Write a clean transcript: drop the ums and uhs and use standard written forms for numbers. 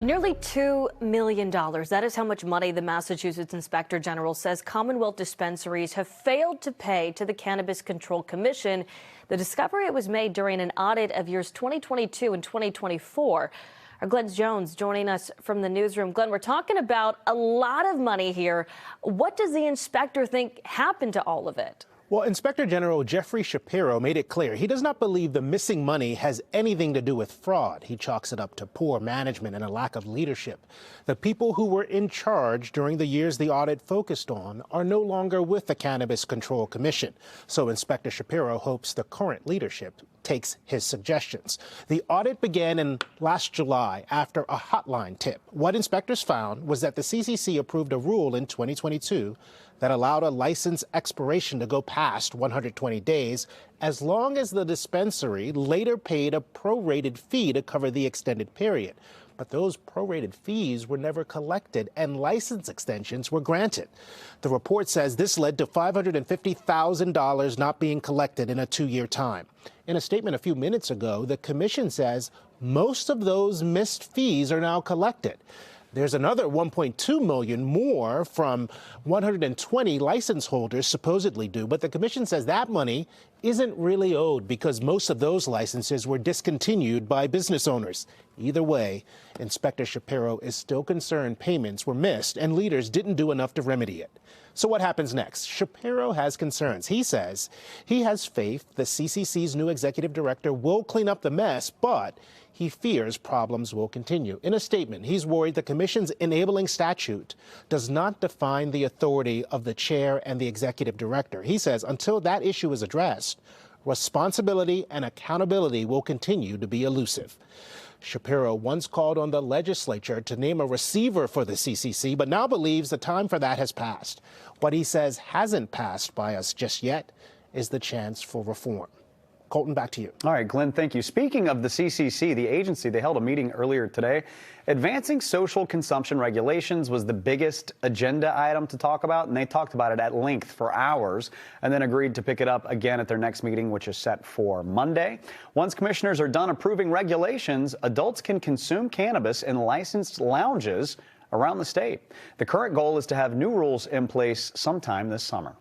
Nearly $2 million. That is how much money the Massachusetts Inspector General says Commonwealth dispensaries have failed to pay to the Cannabis Control Commission. The discovery was made during an audit of years 2022 and 2024. Our Glenn Jones joining us from the newsroom. Glenn, we're talking about a lot of money here. What does the inspector think happened to all of it? Well, Inspector General Jeffrey Shapiro made it clear he does not believe the missing money has anything to do with fraud. He chalks it up to poor management and a lack of leadership. The people who were in charge during the years the audit focused on are no longer with the Cannabis Control Commission. So Inspector Shapiro hopes the current leadership takes his suggestions. The audit began in last July after a hotline tip. What inspectors found was that the CCC approved a rule in 2022 that allowed a license expiration to go past 120 days as long as the dispensary later paid a prorated fee to cover the extended period. But those prorated fees were never collected and license extensions were granted. The report says this led to $550,000 not being collected in a 2-year time. In a statement a few minutes ago, the commission says most of those missed fees are now collected. There's another $1.2 million more from 120 license holders supposedly due, but the commission says that money isn't really owed because most of those licenses were discontinued by business owners. Either way, Inspector Shapiro is still concerned payments were missed and leaders didn't do enough to remedy it. So what happens next? Shapiro has concerns. He says he has faith the CCC's new executive director will clean up the mess, but he fears problems will continue. In a statement, he's worried the commission's enabling statute does not define the authority of the chair and the executive director. He says until that issue is addressed, responsibility and accountability will continue to be elusive. Shapiro once called on the legislature to name a receiver for the CCC, but now believes the time for that has passed. What he says hasn't passed by us just yet is the chance for reform. Colton, back to you. All right, Glenn, thank you. Speaking of the CCC, the agency, they held a meeting earlier today. Advancing social consumption regulations was the biggest agenda item to talk about, and they talked about it at length for hours and then agreed to pick it up again at their next meeting, which is set for Monday. Once commissioners are done approving regulations, adults can consume cannabis in licensed lounges around the state. The current goal is to have new rules in place sometime this summer.